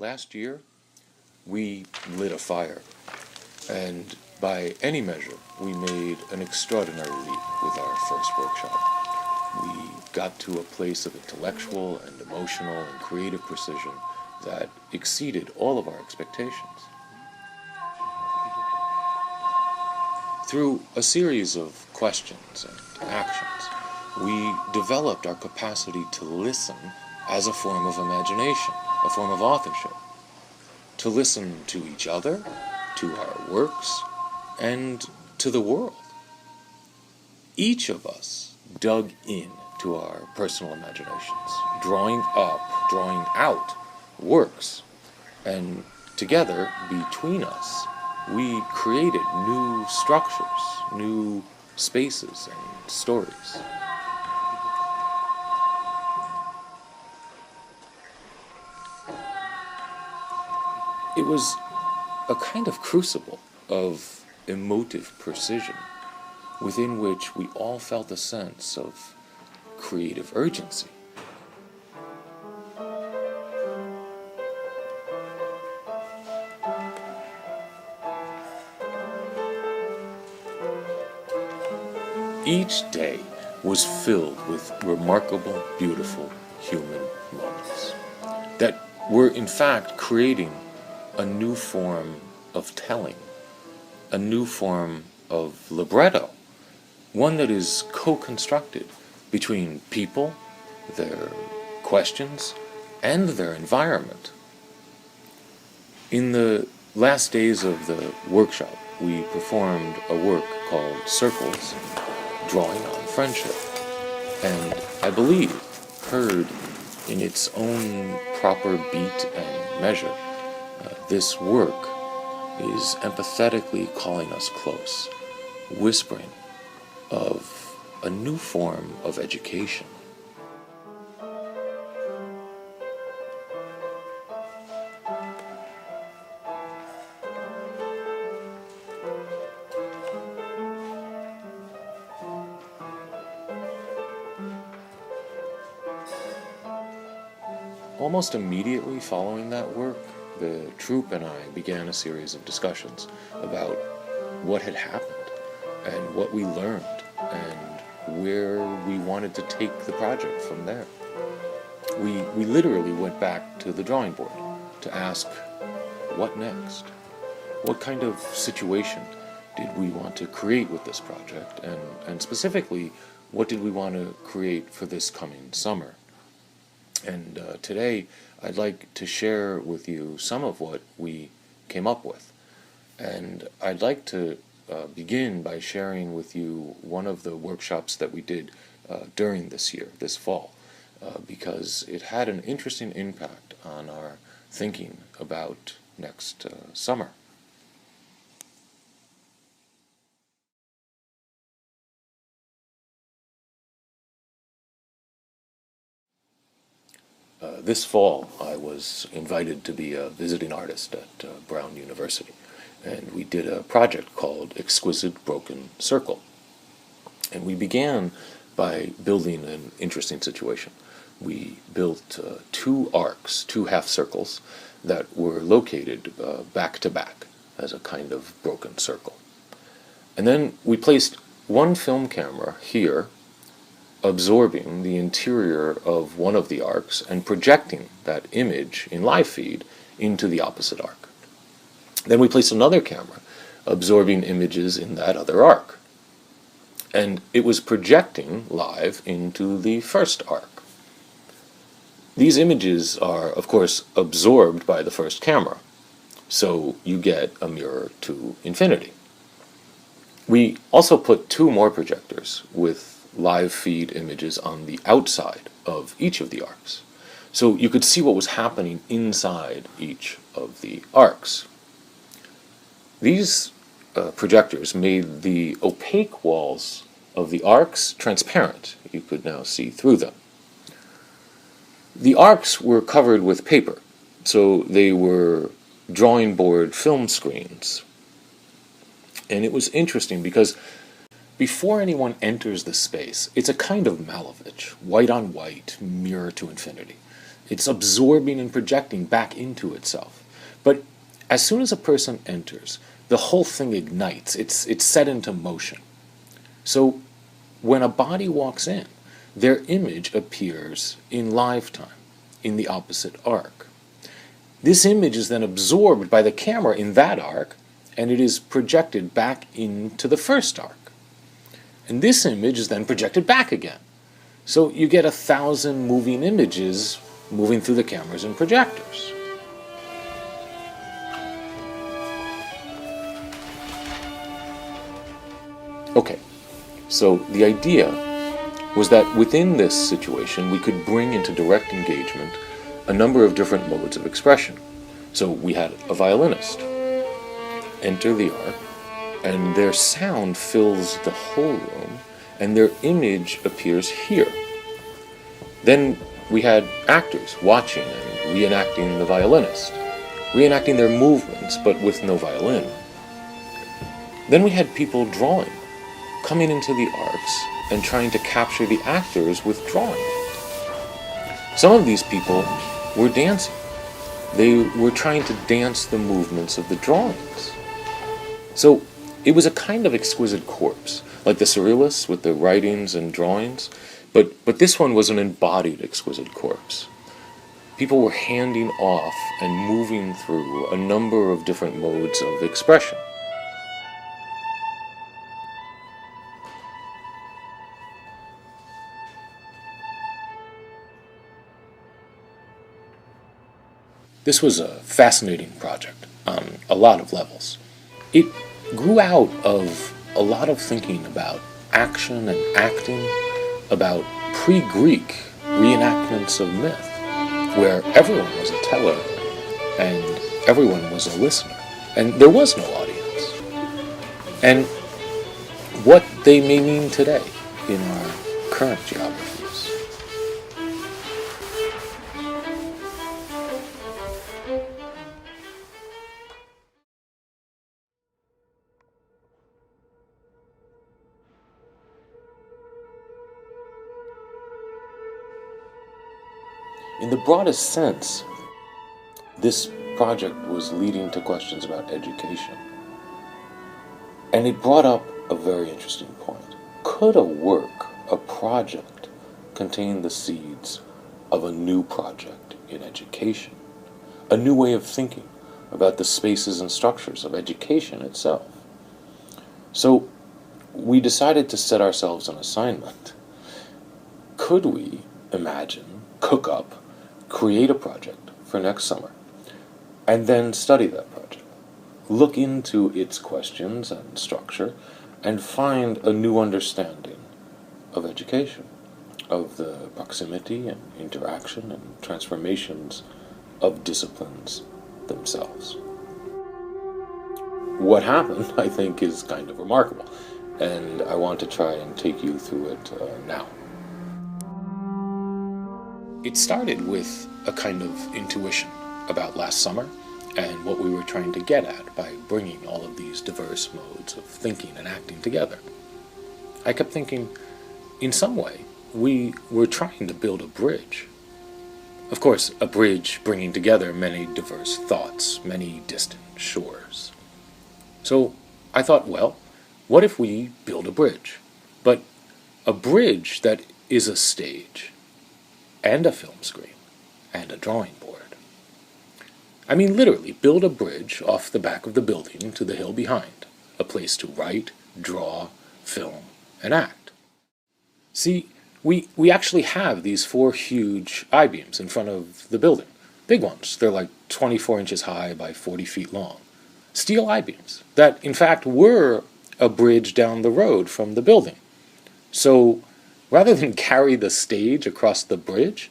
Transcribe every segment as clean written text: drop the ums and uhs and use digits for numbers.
Last year, we lit a fire, and by any measure, we made an extraordinary leap with our first workshop. We got to a place of intellectual and emotional and creative precision that exceeded all of our expectations. Through a series of questions and actions, we developed our capacity to listen as a form of imagination, a form of authorship, to listen to each other, to our works, and to the world. Each of us dug in to our personal imaginations, drawing up, drawing out works, and together, between us, we created new structures, new spaces and stories. It was a kind of crucible of emotive precision within which we all felt a sense of creative urgency. Each day was filled with remarkable, beautiful human moments that were in fact creating a new form of telling, a new form of libretto, one that is co-constructed between people, their questions, and their environment. In the last days of the workshop, we performed a work called Circles, drawing on friendship, and I believe heard in its own proper beat and measure, this work is empathetically calling us close, whispering of a new form of education. Almost immediately following that work, the troupe and I began a series of discussions about what had happened and what we learned and where we wanted to take the project from there. We literally went back to the drawing board to ask, what next? What kind of situation did we want to create with this project? And specifically, what did we want to create for this coming summer? And today, I'd like to share with you some of what we came up with. And I'd like to begin by sharing with you one of the workshops that we did during this year, this fall, because it had an interesting impact on our thinking about next summer. This fall, I was invited to be a visiting artist at Brown University, and we did a project called Exquisite Broken Circle. And we began by building an interesting situation. We built two arcs, two half circles, that were located back to back as a kind of broken circle. And then we placed one film camera here, absorbing the interior of one of the arcs and projecting that image in live feed into the opposite arc. Then we placed another camera absorbing images in that other arc. And it was projecting live into the first arc. These images are, of course, absorbed by the first camera, so you get a mirror to infinity. We also put two more projectors with live feed images on the outside of each of the arcs, so you could see what was happening inside each of the arcs. These projectors made the opaque walls of the arcs transparent. You could now see through them. The arcs were covered with paper, so they were drawing board film screens. And it was interesting because before anyone enters the space, it's a kind of Malevich, white on white, mirror to infinity. It's absorbing and projecting back into itself. But as soon as a person enters, the whole thing ignites. It's set into motion. So when a body walks in, their image appears in live time, in the opposite arc. This image is then absorbed by the camera in that arc, and it is projected back into the first arc. And this image is then projected back again. So you get 1,000 moving images moving through the cameras and projectors. Okay, so the idea was that within this situation we could bring into direct engagement a number of different modes of expression. So we had a violinist enter the arc, and their sound fills the whole room, and their image appears here. Then we had actors watching and reenacting the violinist, reenacting their movements but with no violin. Then we had people drawing, coming into the arcs and trying to capture the actors with drawing. Some of these people were dancing. They were trying to dance the movements of the drawings. So it was a kind of exquisite corpse, like the surrealists with their writings and drawings, but this one was an embodied exquisite corpse. People were handing off and moving through a number of different modes of expression. This was a fascinating project on a lot of levels. It grew out of a lot of thinking about action and acting, about pre-Greek reenactments of myth, where everyone was a teller and everyone was a listener, and there was no audience. And what they may mean today in our current geographies. In the broadest sense, this project was leading to questions about education. And it brought up a very interesting point. Could a work, a project, contain the seeds of a new project in education? A new way of thinking about the spaces and structures of education itself? So we decided to set ourselves an assignment. Could we imagine, cook up, create a project for next summer, and then study that project, look into its questions and structure, and find a new understanding of education, of the proximity and interaction and transformations of disciplines themselves. What happened, I think, is kind of remarkable, and I want to try and take you through it now. It started with a kind of intuition about last summer and what we were trying to get at by bringing all of these diverse modes of thinking and acting together. I kept thinking, in some way, we were trying to build a bridge. Of course, a bridge bringing together many diverse thoughts, many distant shores. So I thought, well, what if we build a bridge? But a bridge that is a stage, and a film screen, and a drawing board. I mean, literally, build a bridge off the back of the building to the hill behind, a place to write, draw, film, and act. See, we actually have these 4 huge I-beams in front of the building. Big ones. They're like 24 inches high by 40 feet long. Steel I-beams that, in fact, were a bridge down the road from the building. So rather than carry the stage across the bridge,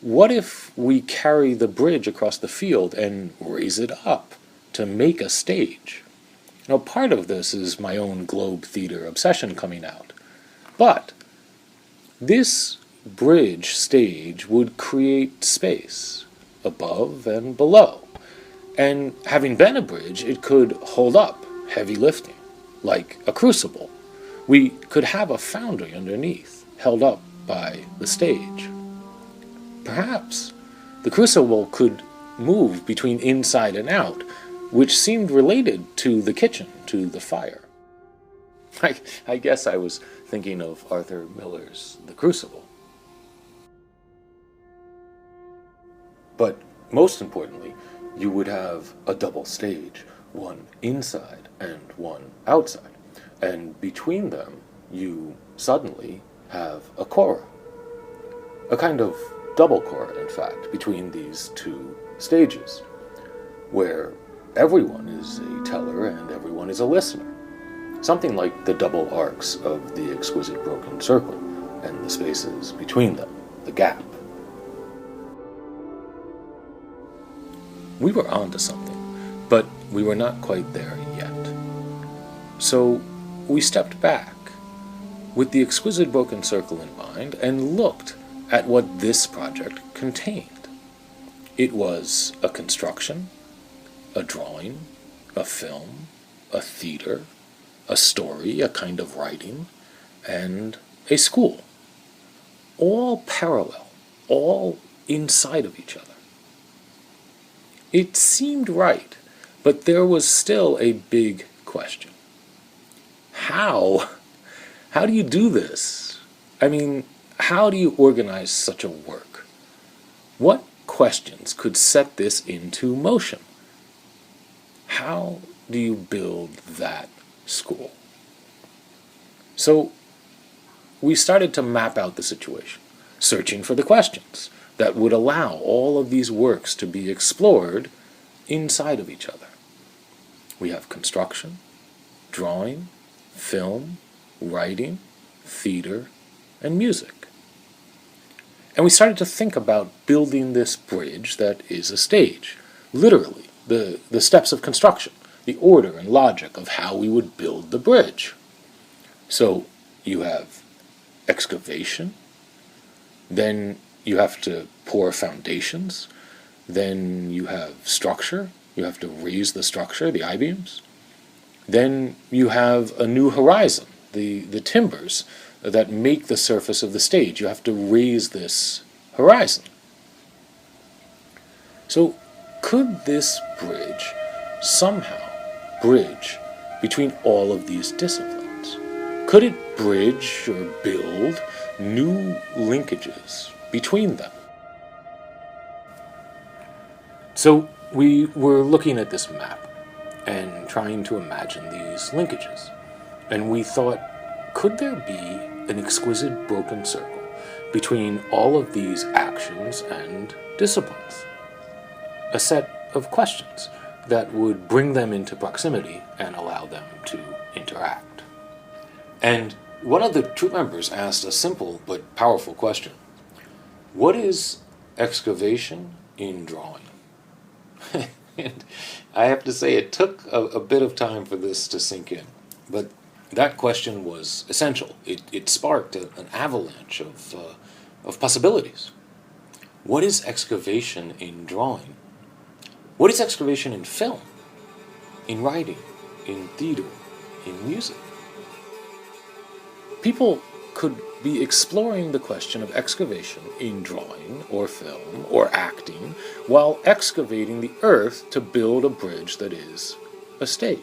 what if we carry the bridge across the field and raise it up to make a stage? Now, part of this is my own Globe Theater obsession coming out. But this bridge stage would create space above and below. And having been a bridge, it could hold up heavy lifting, like a crucible. We could have a foundry underneath, held up by the stage. Perhaps The crucible could move between inside and out, which seemed related to the kitchen, to the fire. I guess I was thinking of Arthur Miller's The Crucible. But most importantly, you would have a double stage, one inside and one outside. And between them, you suddenly have a chora. A kind of double chora, in fact, between these two stages, where everyone is a teller and everyone is a listener. Something like the double arcs of the exquisite broken circle and the spaces between them, the gap. We were onto something, but we were not quite there yet. So we stepped back with the exquisite broken circle in mind and looked at what this project contained. It was a construction, a drawing, a film, a theater, a story, a kind of writing, and a school. All parallel, all inside of each other. It seemed right, but there was still a big question. How? How do you do this? I mean, how do you organize such a work? What questions could set this into motion? How do you build that school? So we started to map out the situation, searching for the questions that would allow all of these works to be explored inside of each other. We have construction, drawing, film, writing, theater, and music. And we started to think about building this bridge that is a stage, literally, the steps of construction, the order and logic of how we would build the bridge. So you have excavation, then you have to pour foundations, then you have structure, you have to raise the structure, the I-beams, then you have a new horizon, the timbers that make the surface of the stage. You have to raise this horizon. So could this bridge somehow bridge between all of these disciplines? Could it bridge or build new linkages between them? So we were looking at this map and trying to imagine these linkages. And we thought, could there be an exquisite broken circle between all of these actions and disciplines? A set of questions that would bring them into proximity and allow them to interact. And one of the troop members asked a simple but powerful question. What is excavation in drawing? And I have to say it took a bit of time for this to sink in. But that question was essential. It sparked an avalanche of possibilities. What is excavation in drawing? What is excavation in film? In writing? In theater? In music? People could be exploring the question of excavation in drawing or film or acting while excavating the earth to build a bridge that is a stage.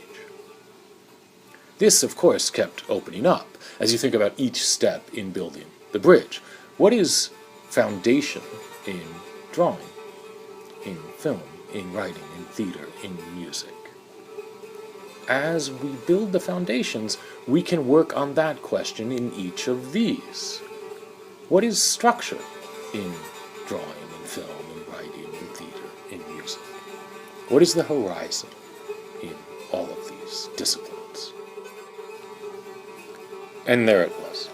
This, of course, kept opening up as you think about each step in building the bridge. What is foundation in drawing, in film, in writing, in theater, in music? As we build the foundations, we can work on that question in each of these. What is structure in drawing, in film, in writing, in theater, in music? What is the horizon in all of these disciplines? And there it was.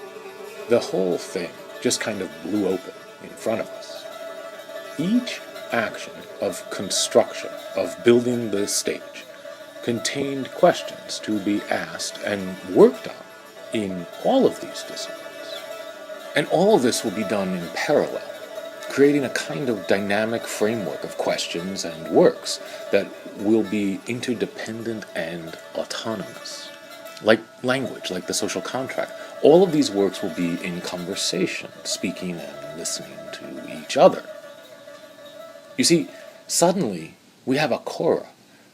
The whole thing just kind of blew open in front of us. Each action of construction, of building the stage, contained questions to be asked and worked on in all of these disciplines. And all of this will be done in parallel, creating a kind of dynamic framework of questions and works that will be interdependent and autonomous. Like language, like the social contract. All of these works will be in conversation, speaking and listening to each other. You see, suddenly we have a Chora,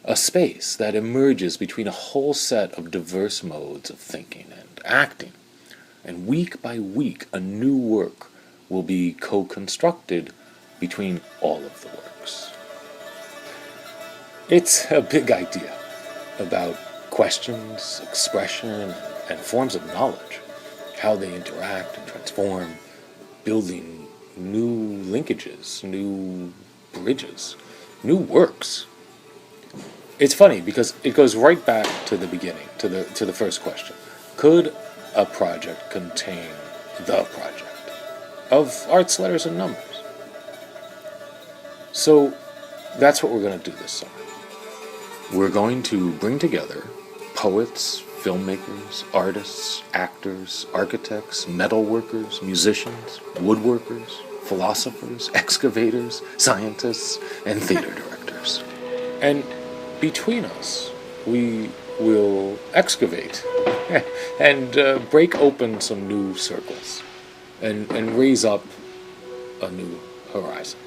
a space that emerges between a whole set of diverse modes of thinking and acting. And week by week, a new work will be co-constructed between all of the works. It's a big idea about questions, expression, and forms of knowledge, how they interact and transform, building new linkages, new bridges, new works. It's funny because it goes right back to the beginning, to the first question. Could a project contain the project of arts, letters, and numbers? So that's what we're going to do this summer. We're going to bring together poets, filmmakers, artists, actors, architects, metalworkers, musicians, woodworkers, philosophers, excavators, scientists, and theater directors. And between us, we will excavate and break open some new circles and raise up a new horizon.